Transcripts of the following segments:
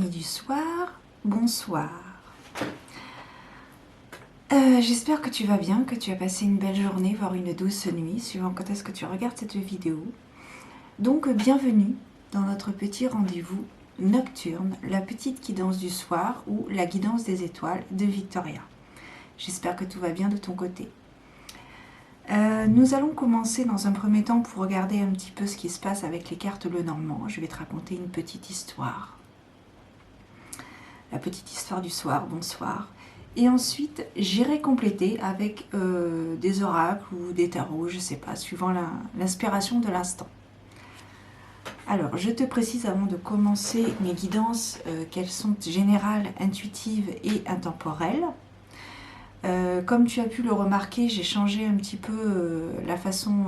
amis du soir, bonsoir. J'espère que tu vas bien, que tu as passé une belle journée, voire une douce nuit, suivant quand est-ce que tu regardes cette vidéo. Donc, bienvenue dans notre petit rendez-vous nocturne, la petite guidance du soir ou la guidance des étoiles de Victoria. J'espère que tout va bien de ton côté. Nous allons commencer dans un premier temps pour regarder un petit peu ce qui se passe avec les cartes Lenormand. Je vais te raconter une petite histoire. La petite histoire du soir, bonsoir. Et ensuite, j'irai compléter avec des oracles ou des tarots, je ne sais pas, suivant l'inspiration de l'instant. Alors, je te précise avant de commencer mes guidances qu'elles sont générales, intuitives et intemporelles. Comme tu as pu le remarquer, j'ai changé un petit peu la façon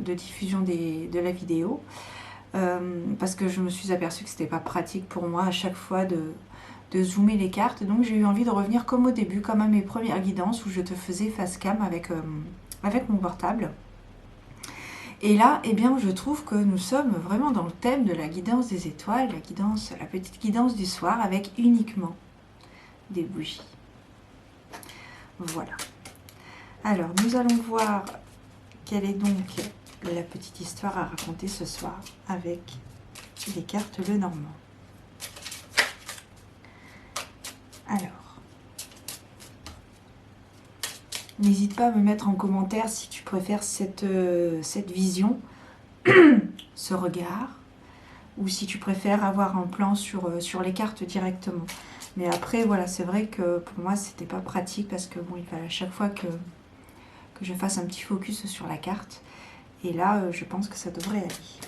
de diffusion de la vidéo parce que je me suis aperçue que ce n'était pas pratique pour moi à chaque fois de zoomer les cartes. Donc j'ai eu envie de revenir comme au début, comme à mes premières guidances où je te faisais face cam avec mon portable. Et là, eh bien, je trouve que nous sommes vraiment dans le thème de la guidance des étoiles, la petite guidance du soir avec uniquement des bougies. Voilà. Alors, nous allons voir quelle est donc la petite histoire à raconter ce soir avec les cartes Lenormand. Alors, n'hésite pas à me mettre en commentaire si tu préfères cette vision, ce regard, ou si tu préfères avoir un plan sur les cartes directement. Mais après, voilà, c'est vrai que pour moi, c'était pas pratique parce que bon, il fallait à chaque fois que je fasse un petit focus sur la carte. Et là, je pense que ça devrait aller.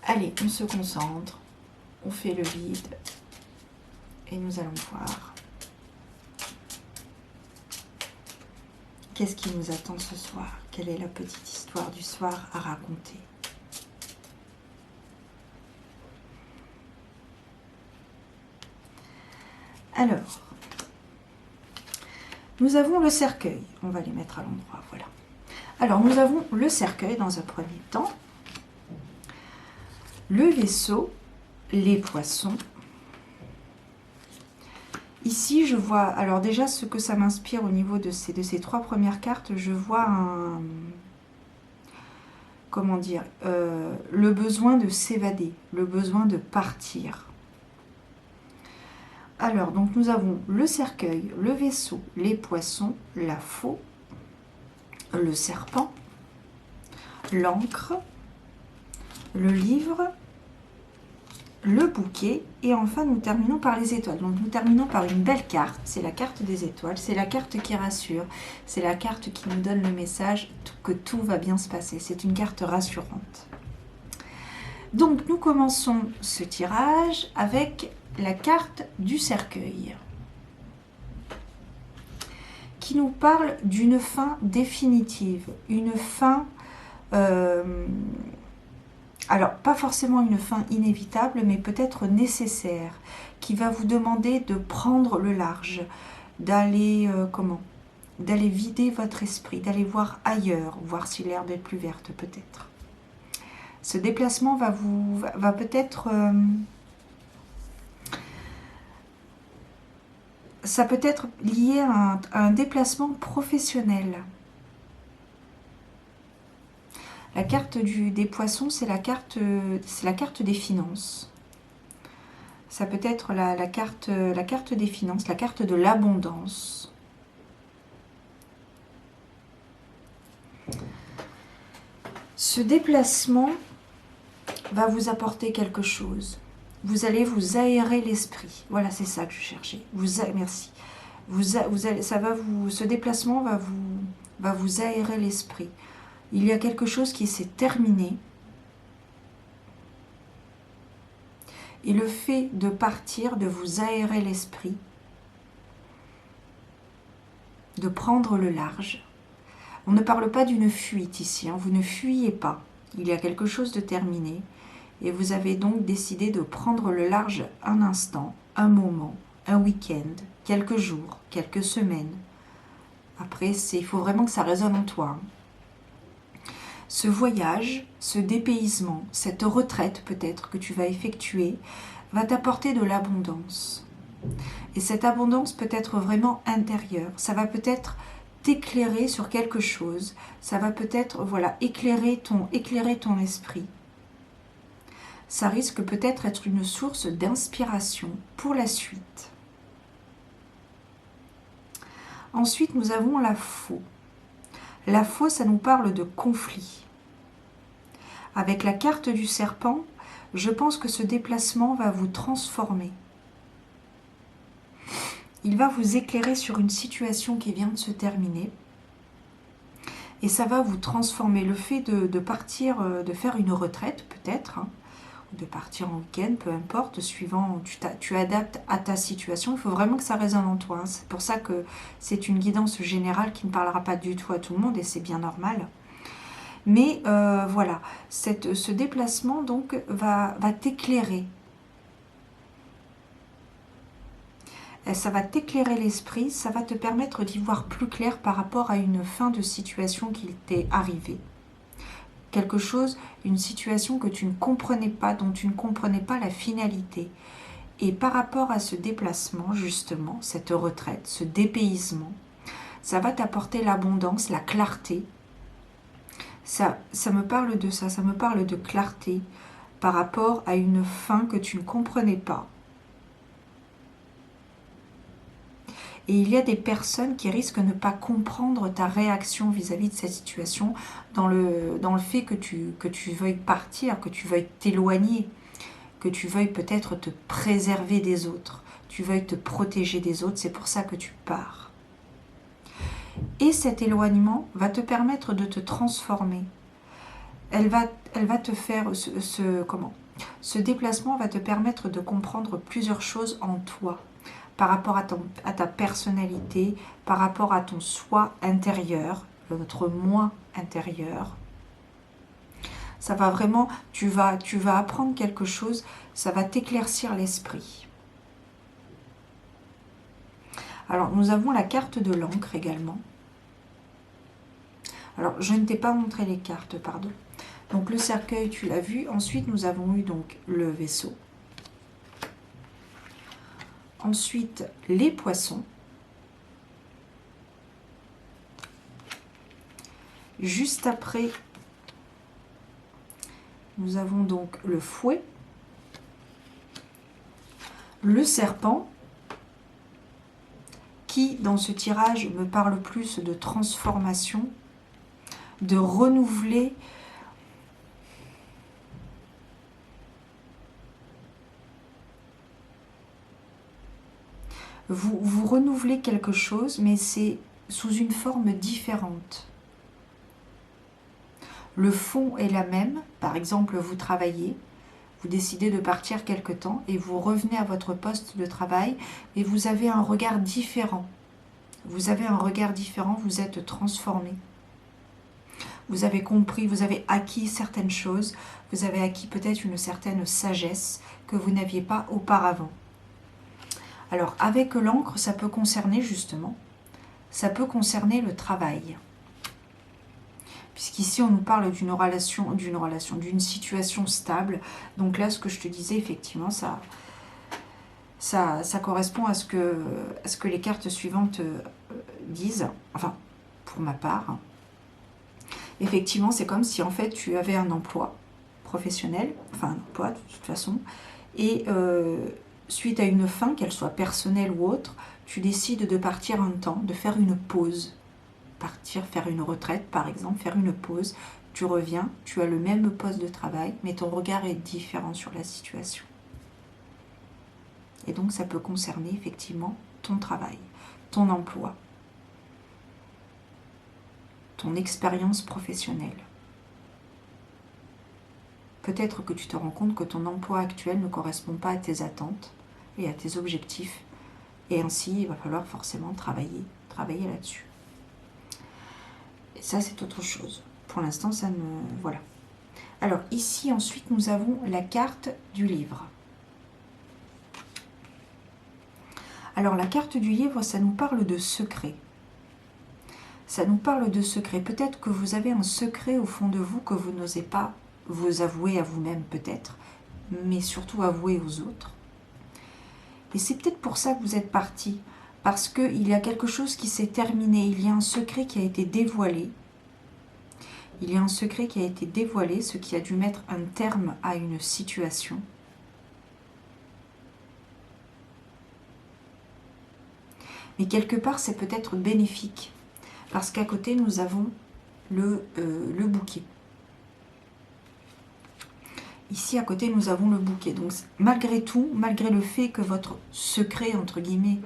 Allez, on se concentre, on fait le vide et nous allons voir qu'est-ce qui nous attend ce soir. Quelle est la petite histoire du soir à raconter? Alors, nous avons le cercueil. On va les mettre à l'endroit, voilà. Alors, nous avons le cercueil dans un premier temps, le vaisseau, les poissons. Ici, je vois, alors déjà, ce que ça m'inspire au niveau de ces trois premières cartes, je vois un, comment dire, le besoin de s'évader, le besoin de partir. Alors, donc nous avons le cercueil, le vaisseau, les poissons, la faux, le serpent, l'encre, le livre, le bouquet, et enfin nous terminons par les étoiles. Donc nous terminons par une belle carte, c'est la carte des étoiles, c'est la carte qui rassure, c'est la carte qui nous donne le message que tout va bien se passer, c'est une carte rassurante. Donc nous commençons ce tirage avec la carte du cercueil, qui nous parle d'une fin définitive, une fin... alors, pas forcément une fin inévitable, mais peut-être nécessaire, qui va vous demander de prendre le large, d'aller d'aller vider votre esprit, d'aller voir ailleurs, voir si l'herbe est plus verte peut-être. Ce déplacement va peut-être... ça peut être lié à un déplacement professionnel. La carte des poissons, c'est la carte des finances. Ça peut être la carte des finances, la carte de l'abondance. Ce déplacement va vous apporter quelque chose. Vous allez vous aérer l'esprit. Voilà, c'est ça que je cherchais. Merci. Ce déplacement va vous aérer l'esprit. Il y a quelque chose qui s'est terminé. Et le fait de partir, de vous aérer l'esprit, de prendre le large. On ne parle pas d'une fuite ici, hein, vous ne fuyez pas. Il y a quelque chose de terminé. Et vous avez donc décidé de prendre le large un instant, un moment, un week-end, quelques jours, quelques semaines. Après, il faut vraiment que ça résonne en toi. Ce voyage, ce dépaysement, cette retraite peut-être que tu vas effectuer, va t'apporter de l'abondance. Et cette abondance peut être vraiment intérieure. Ça va peut-être t'éclairer sur quelque chose. Ça va peut-être, voilà, éclairer ton esprit. Ça risque peut-être être une source d'inspiration pour la suite. Ensuite, nous avons la faux. La faux, ça nous parle de conflit. Avec la carte du serpent, je pense que ce déplacement va vous transformer. Il va vous éclairer sur une situation qui vient de se terminer. Et ça va vous transformer. Le fait de partir, de faire une retraite peut-être, hein, de partir en week-end, peu importe, suivant, tu adaptes à ta situation. Il faut vraiment que ça résonne en toi. Hein. C'est pour ça que c'est une guidance générale qui ne parlera pas du tout à tout le monde et c'est bien normal. Mais voilà, ce déplacement donc va t'éclairer. Ça va t'éclairer l'esprit, ça va te permettre d'y voir plus clair par rapport à une fin de situation qui t'est arrivée. Quelque chose, une situation que tu ne comprenais pas, dont tu ne comprenais pas la finalité. Et par rapport à ce déplacement, justement, cette retraite, ce dépaysement, ça va t'apporter l'abondance, la clarté. Ça me parle de ça me parle de clarté par rapport à une fin que tu ne comprenais pas. Et il y a des personnes qui risquent de ne pas comprendre ta réaction vis-à-vis de cette situation dans le fait que tu veuilles partir, que tu veuilles t'éloigner, que tu veuilles peut-être te préserver des autres, tu veuilles te protéger des autres, c'est pour ça que tu pars. Et cet éloignement va te permettre de te transformer. Elle va te faire, ce déplacement va te permettre de comprendre plusieurs choses en toi, par rapport à ta personnalité, par rapport à ton soi intérieur, notre moi intérieur. Ça va vraiment, tu vas apprendre quelque chose, ça va t'éclaircir l'esprit. Alors, nous avons la carte de l'encre également. Alors, je ne t'ai pas montré les cartes, pardon. Donc, le cercueil, tu l'as vu. Ensuite, nous avons eu donc le vaisseau. Ensuite, les poissons. Juste après, nous avons donc le fouet, le serpent, qui, dans ce tirage, me parle plus de transformation, de renouveler. Vous renouvelez quelque chose, mais c'est sous une forme différente. Le fond est la même. Par exemple, vous travaillez, vous décidez de partir quelque temps et vous revenez à votre poste de travail et vous avez un regard différent. Vous avez un regard différent, vous êtes transformé. Vous avez compris, vous avez acquis certaines choses, vous avez acquis peut-être une certaine sagesse que vous n'aviez pas auparavant. Alors, avec l'encre, ça peut concerner justement, ça peut concerner le travail. Puisqu'ici, on nous parle d'une situation stable. Donc là, ce que je te disais, effectivement, ça correspond à ce que les cartes suivantes disent. Enfin, pour ma part. Effectivement, c'est comme si, en fait, tu avais un emploi professionnel, enfin, un emploi, de toute façon, et suite à une fin, qu'elle soit personnelle ou autre, tu décides de partir un temps, de faire une pause. Partir, faire une retraite par exemple, faire une pause, tu reviens, tu as le même poste de travail, mais ton regard est différent sur la situation. Et donc ça peut concerner effectivement ton travail, ton emploi, ton expérience professionnelle. Peut-être que tu te rends compte que ton emploi actuel ne correspond pas à tes attentes et à tes objectifs, et ainsi il va falloir forcément travailler là-dessus. Et ça, c'est autre chose. Pour l'instant, ça me... Voilà. Alors, ici, ensuite, nous avons la carte du livre. Alors, la carte du livre, ça nous parle de secret. Ça nous parle de secret. Peut-être que vous avez un secret au fond de vous que vous n'osez pas vous avouer à vous-même, peut-être, mais surtout avouer aux autres. Et c'est peut-être pour ça que vous êtes parti. Parce qu'il y a quelque chose qui s'est terminé. Il y a un secret qui a été dévoilé. Il y a un secret qui a été dévoilé, ce qui a dû mettre un terme à une situation. Mais quelque part, c'est peut-être bénéfique. Parce qu'à côté, nous avons le bouquet. Ici, à côté, nous avons le bouquet. Donc, malgré tout, malgré le fait que votre secret, entre guillemets,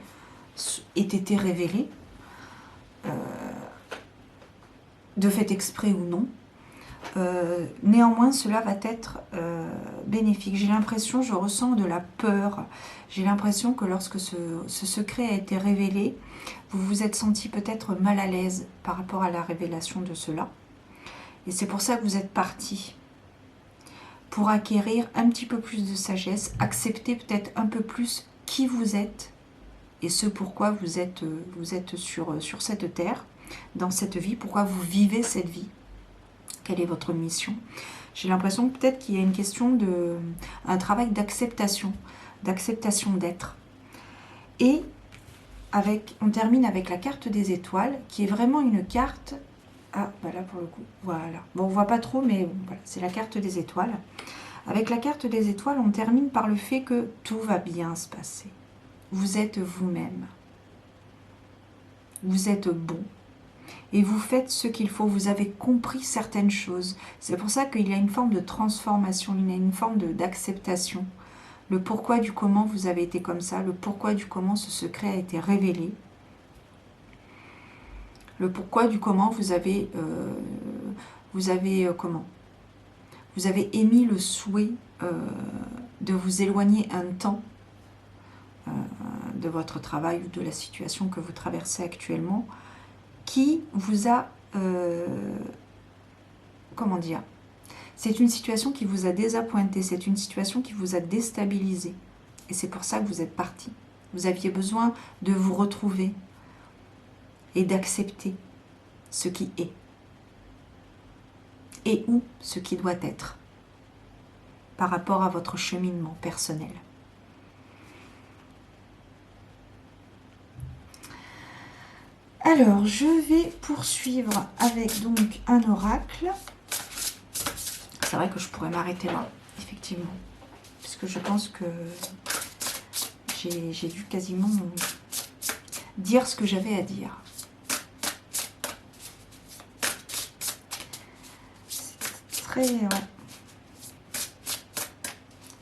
ait été révélé, de fait exprès ou non, néanmoins, cela va être bénéfique. J'ai l'impression, je ressens de la peur. J'ai l'impression que lorsque ce secret a été révélé, vous vous êtes senti peut-être mal à l'aise par rapport à la révélation de cela. Et c'est pour ça que vous êtes parti. Pour acquérir un petit peu plus de sagesse, accepter peut-être un peu plus qui vous êtes et ce pourquoi vous êtes sur cette terre, dans cette vie, pourquoi vous vivez cette vie. Quelle est votre mission? J'ai l'impression que peut-être qu'il y a une question un travail d'acceptation d'être. Et on termine avec la carte des étoiles, qui est vraiment une carte. Ah, bah là pour le coup, voilà. Bon, on voit pas trop, mais bon, voilà, c'est la carte des étoiles. Avec la carte des étoiles, on termine par le fait que tout va bien se passer. Vous êtes vous-même. Vous êtes bon. Et vous faites ce qu'il faut, vous avez compris certaines choses. C'est pour ça qu'il y a une forme de transformation, il y a une forme d'acceptation. Le pourquoi du comment vous avez été comme ça, le pourquoi du comment ce secret a été révélé. Le pourquoi du comment vous avez émis le souhait de vous éloigner un temps de votre travail ou de la situation que vous traversez actuellement, qui vous a, comment dire, c'est une situation qui vous a désappointé, c'est une situation qui vous a déstabilisé. Et c'est pour ça que vous êtes parti. Vous aviez besoin de vous retrouver et d'accepter ce qui est. Et ou ce qui doit être par rapport à votre cheminement personnel. Alors, je vais poursuivre avec donc un oracle. C'est vrai que je pourrais m'arrêter là, effectivement, puisque je pense que j'ai dû quasiment dire ce que j'avais à dire. C'est très... ouais.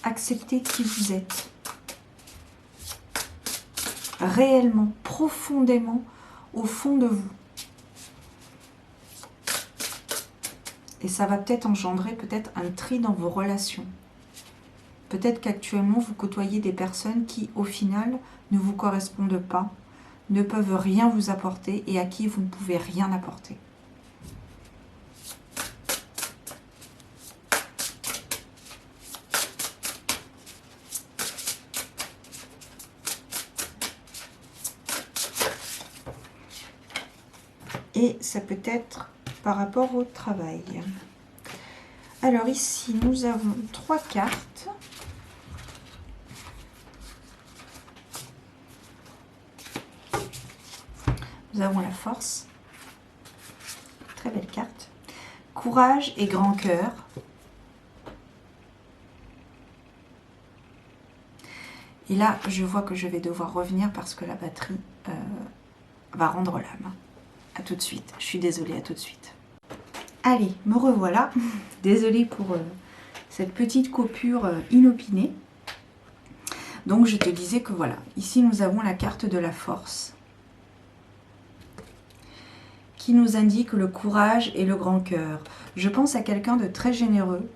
Acceptez qui vous êtes. Réellement, profondément, au fond de vous. Et ça va peut-être engendrer un tri dans vos relations. Peut-être qu'actuellement, vous côtoyez des personnes qui, au final, ne vous correspondent pas, ne peuvent rien vous apporter et à qui vous ne pouvez rien apporter. Et ça peut être par rapport au travail. Alors ici, nous avons 3 cartes. Nous avons la force. Très belle carte. Courage et grand cœur. Et là, je vois que je vais devoir revenir parce que la batterie va rendre l'âme. A tout de suite. Je suis désolée, à tout de suite. Allez, me revoilà. Désolée pour cette petite coupure inopinée. Donc, je te disais que voilà, ici, nous avons la carte de la force qui nous indique le courage et le grand cœur. Je pense à quelqu'un de très généreux.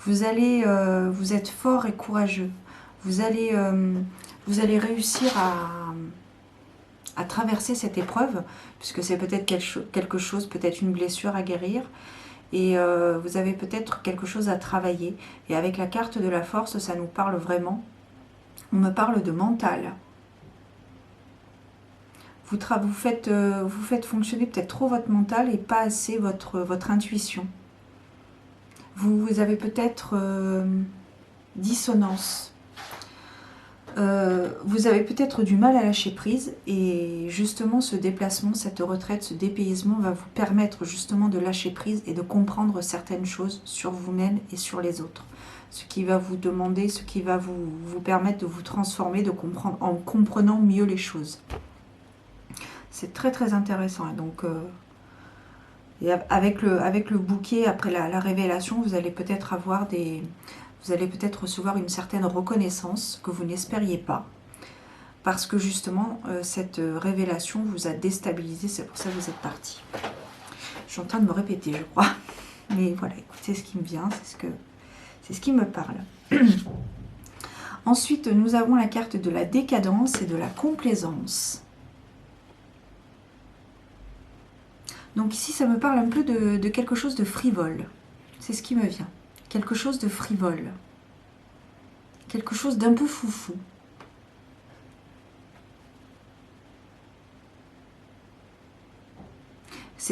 Vous êtes fort et courageux. Vous allez réussir à traverser cette épreuve, puisque c'est peut-être quelque chose, peut-être une blessure à guérir, et vous avez peut-être quelque chose à travailler. Et avec la carte de la force, ça nous parle vraiment. On me parle de mental. Vous faites fonctionner peut-être trop votre mental et pas assez votre intuition. Vous avez peut-être dissonance. Vous avez peut-être du mal à lâcher prise et justement ce déplacement, cette retraite, ce dépaysement va vous permettre justement de lâcher prise et de comprendre certaines choses sur vous-même et sur les autres. Ce qui va vous demander, ce qui va vous permettre de vous transformer, de comprendre, en comprenant mieux les choses. C'est très très intéressant. Et donc, avec le bouquet, après la révélation, vous allez peut-être avoir des... Vous allez peut-être recevoir une certaine reconnaissance que vous n'espériez pas. Parce que justement, cette révélation vous a déstabilisé. C'est pour ça que vous êtes parti. Je suis en train de me répéter, je crois. Mais voilà, écoutez ce qui me vient. C'est ce qui me parle. Ensuite, nous avons la carte de la décadence et de la complaisance. Donc ici, ça me parle un peu de quelque chose de frivole. C'est ce qui me vient. Quelque chose de frivole. Quelque chose d'un peu foufou.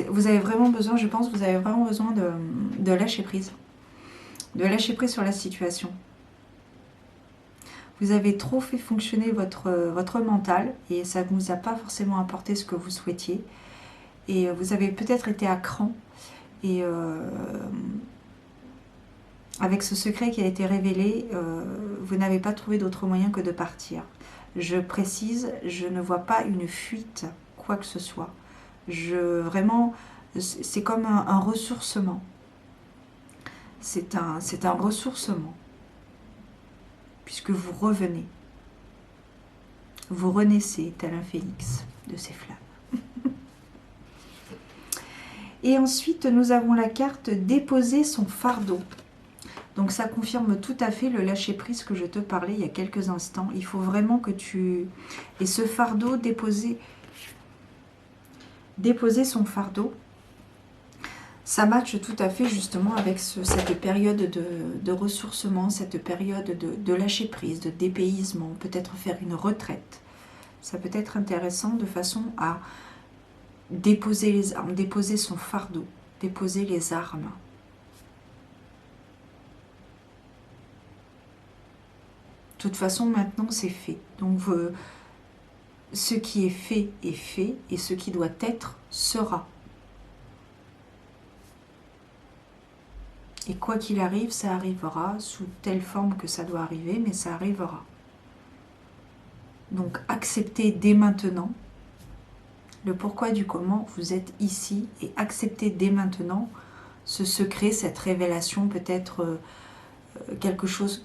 Vous avez vraiment besoin, je pense, vous avez vraiment besoin de lâcher prise. De lâcher prise sur la situation. Vous avez trop fait fonctionner votre mental et ça ne vous a pas forcément apporté ce que vous souhaitiez. Et vous avez peut-être été à cran et... avec ce secret qui a été révélé, vous n'avez pas trouvé d'autre moyen que de partir. Je précise, je ne vois pas une fuite, quoi que ce soit. Vraiment, c'est comme un ressourcement. C'est un ressourcement. Puisque vous revenez. Vous renaissez tel un phénix de ses flammes. Et ensuite, nous avons la carte « Déposer son fardeau ». Donc ça confirme tout à fait le lâcher-prise que je te parlais il y a quelques instants. Il faut vraiment que tu... Et ce fardeau, déposer son fardeau, ça matche tout à fait justement avec cette période de ressourcement, cette période de lâcher-prise, de dépaysement, peut-être faire une retraite. Ça peut être intéressant de façon à déposer les armes, déposer son fardeau, déposer les armes. De toute façon, maintenant, c'est fait. Donc, ce qui est fait, et ce qui doit être, sera. Et quoi qu'il arrive, ça arrivera sous telle forme que ça doit arriver, mais ça arrivera. Donc, acceptez dès maintenant le pourquoi du comment vous êtes ici, et acceptez dès maintenant ce secret, cette révélation, peut-être... quelque chose,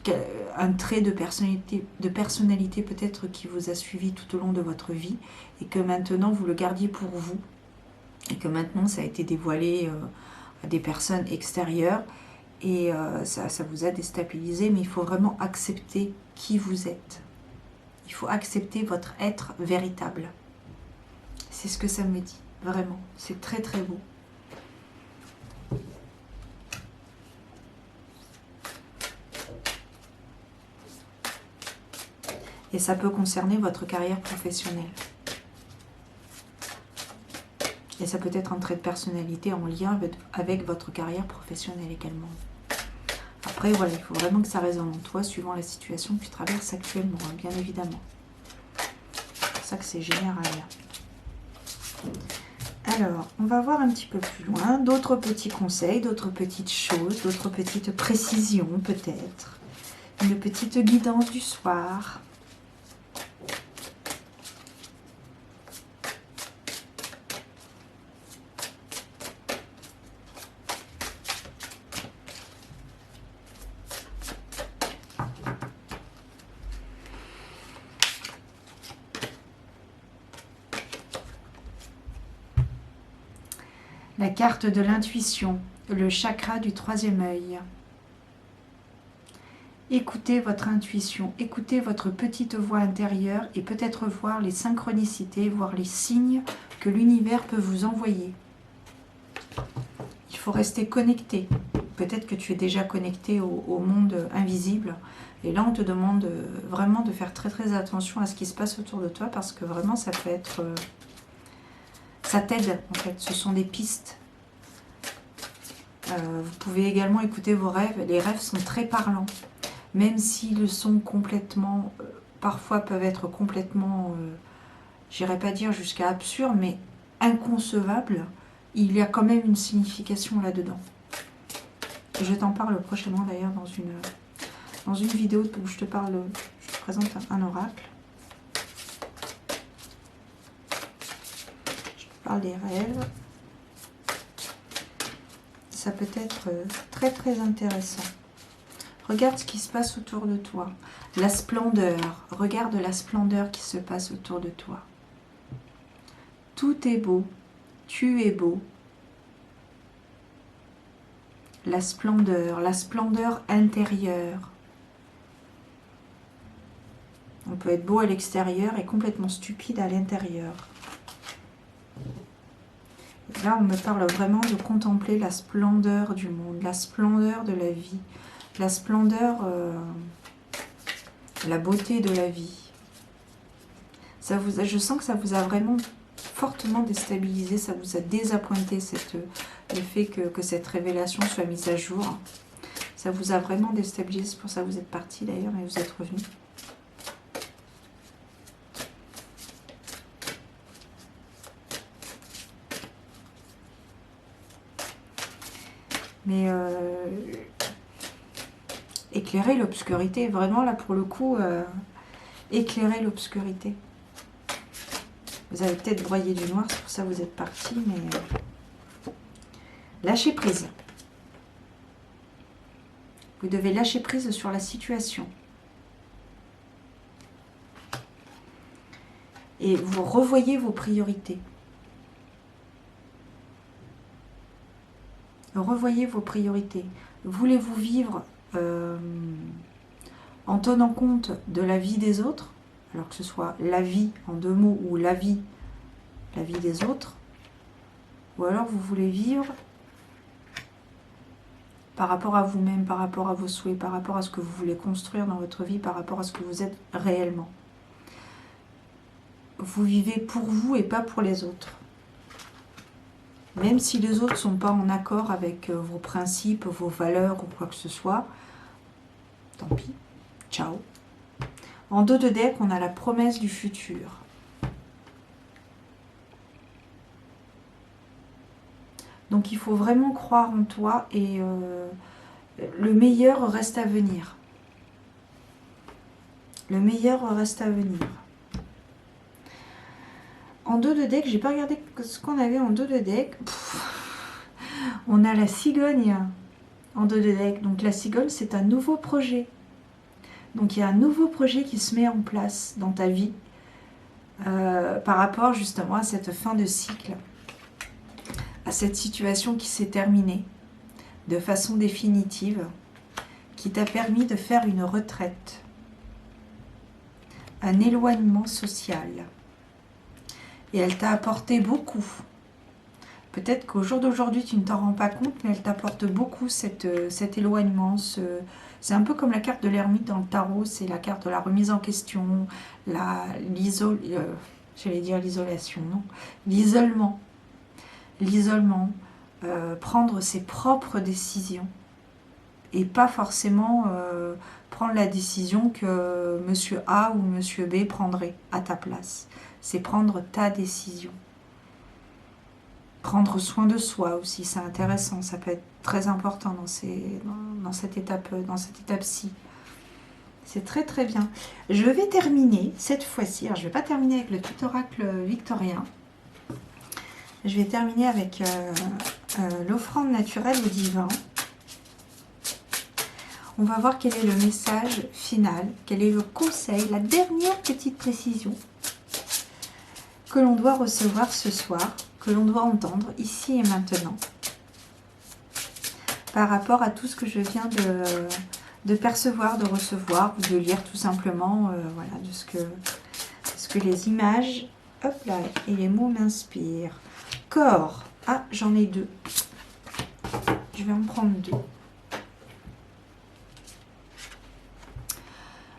un trait de personnalité peut-être qui vous a suivi tout au long de votre vie et que maintenant vous le gardiez pour vous et que maintenant ça a été dévoilé à des personnes extérieures et ça vous a déstabilisé, mais il faut vraiment accepter qui vous êtes. Il faut accepter votre être véritable. C'est ce que ça me dit, vraiment. C'est très très beau. Et ça peut concerner votre carrière professionnelle. Et ça peut être un trait de personnalité en lien avec votre carrière professionnelle également. Après, voilà, il faut vraiment que ça résonne en toi, suivant la situation que tu traverses actuellement, hein, bien évidemment. C'est pour ça que c'est général. Alors, on va voir un petit peu plus loin. D'autres petits conseils, d'autres petites choses, d'autres petites précisions peut-être. Une petite guidance du soir. La carte de l'intuition, le chakra du troisième œil. Écoutez votre intuition, écoutez votre petite voix intérieure et peut-être voir les synchronicités, voir les signes que l'univers peut vous envoyer. Il faut rester connecté. Peut-être que tu es déjà connecté au monde invisible. Et là, on te demande vraiment de faire très très attention à ce qui se passe autour de toi parce que vraiment, ça peut être... ça t'aide en fait, ce sont des pistes. Vous pouvez également écouter vos rêves. Les rêves sont très parlants. Même s'ils le sont complètement, parfois peuvent être complètement, j'irais pas dire jusqu'à absurde, mais inconcevables, il y a quand même une signification là-dedans. Je t'en parle prochainement d'ailleurs dans une vidéo où je te présente un oracle. Je te parle des rêves. Ça peut être très très intéressant. Regarde ce qui se passe autour de toi. La splendeur. Regarde la splendeur qui se passe autour de toi. Tout est beau. Tu es beau. La splendeur intérieure. On peut être beau à l'extérieur et complètement stupide à l'intérieur. Là, on me parle vraiment de contempler la splendeur du monde, la splendeur de la vie, la splendeur, la beauté de la vie. Je sens que ça vous a vraiment fortement déstabilisé, ça vous a désappointé le fait que cette révélation soit mise à jour. Ça vous a vraiment déstabilisé, c'est pour ça que vous êtes parti d'ailleurs, mais vous êtes revenu. Mais éclairer l'obscurité, vraiment là pour le coup, éclairer l'obscurité. Vous avez peut-être broyé du noir, c'est pour ça que vous êtes parti, mais lâchez prise. Vous devez lâcher prise sur la situation. Et vous revoyez vos priorités. Revoyez vos priorités. Voulez-vous vivre en tenant compte de la vie des autres, alors que ce soit la vie en deux mots ou la vie des autres, ou alors vous voulez vivre par rapport à vous-même, par rapport à vos souhaits, par rapport à ce que vous voulez construire dans votre vie, par rapport à ce que vous êtes réellement. Vous vivez pour vous et pas pour les autres. Même si les autres ne sont pas en accord avec vos principes, vos valeurs ou quoi que ce soit, tant pis, ciao. En dos de deck, on a la promesse du futur. Donc il faut vraiment croire en toi et le meilleur reste à venir. Le meilleur reste à venir. En dos de deck, j'ai pas regardé ce qu'on avait en dos de deck. On a la cigogne en dos de deck. Donc la cigogne, c'est un nouveau projet. Donc il y a un nouveau projet qui se met en place dans ta vie par rapport justement à cette fin de cycle, à cette situation qui s'est terminée de façon définitive, qui t'a permis de faire une retraite, un éloignement social. Et elle t'a apporté beaucoup. Peut-être qu'au jour d'aujourd'hui, tu ne t'en rends pas compte, mais elle t'apporte beaucoup cet éloignement. C'est un peu comme la carte de l'ermite dans le tarot, c'est la carte de la remise en question, j'allais dire l'isolation, non, l'isolement. L'isolement, prendre ses propres décisions et pas forcément prendre la décision que monsieur A ou monsieur B prendrait à ta place. C'est prendre ta décision. Prendre soin de soi aussi, c'est intéressant, ça peut être très important dans cette étape-ci. C'est très très bien. Je vais terminer cette fois-ci, alors je ne vais pas terminer avec le tout oracle victorien. Je vais terminer avec l'offrande naturelle au divin. On va voir quel est le message final, quel est le conseil, la dernière petite précision que l'on doit recevoir ce soir, que l'on doit entendre ici et maintenant, par rapport à tout ce que je viens de percevoir, de recevoir, ou de lire tout simplement, voilà, de ce que les images, hop là, et les mots m'inspirent. Corps, ah, j'en ai deux. Je vais en prendre deux.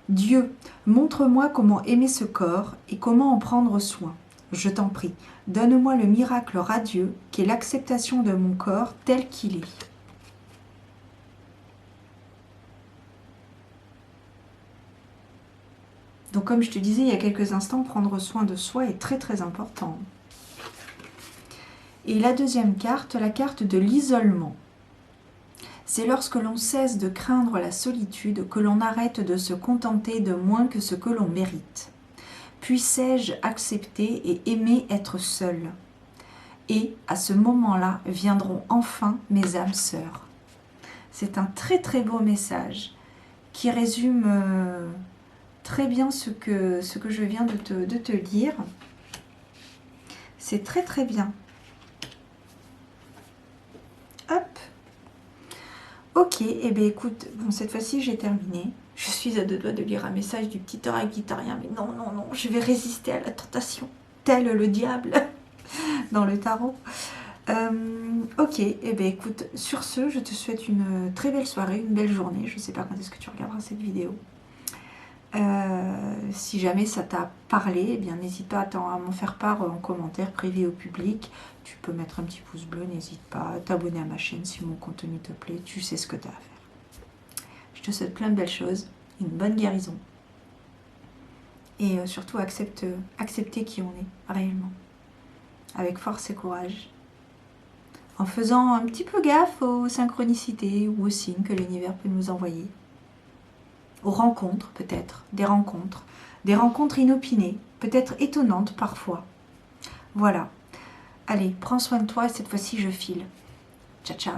Dieu, montre-moi comment aimer ce corps et comment en prendre soin. Je t'en prie, donne-moi le miracle radieux qui est l'acceptation de mon corps tel qu'il est. Donc comme je te disais il y a quelques instants, prendre soin de soi est très très important. Et la deuxième carte, la carte de l'isolement. C'est lorsque l'on cesse de craindre la solitude que l'on arrête de se contenter de moins que ce que l'on mérite. Puissais-je accepter et aimer être seul? Et à ce moment-là viendront enfin mes âmes sœurs. C'est un très très beau message qui résume très bien ce que je viens de te dire. C'est très très bien. Hop. Ok, et bien écoute, bon cette fois-ci j'ai terminé. Je suis à deux doigts de lire un message du petit oracultarien, mais non, non, non, je vais résister à la tentation, tel le diable dans le tarot. Ok, et bien écoute, sur ce, je te souhaite une très belle soirée, une belle journée. Je ne sais pas quand est-ce que tu regarderas cette vidéo. Si jamais ça t'a parlé, eh bien n'hésite pas à m'en faire part en commentaire privé ou public. Tu peux mettre un petit pouce bleu, n'hésite pas à t'abonner à ma chaîne si mon contenu te plaît. Tu sais ce que tu as à faire. Je te souhaite plein de belles choses, une bonne guérison. Et surtout, accepter qui on est réellement. Avec force et courage. En faisant un petit peu gaffe aux synchronicités ou aux signes que l'univers peut nous envoyer. Aux rencontres peut-être, des rencontres inopinées, peut-être étonnantes parfois. Voilà. Allez, prends soin de toi et cette fois-ci je file. Ciao, ciao.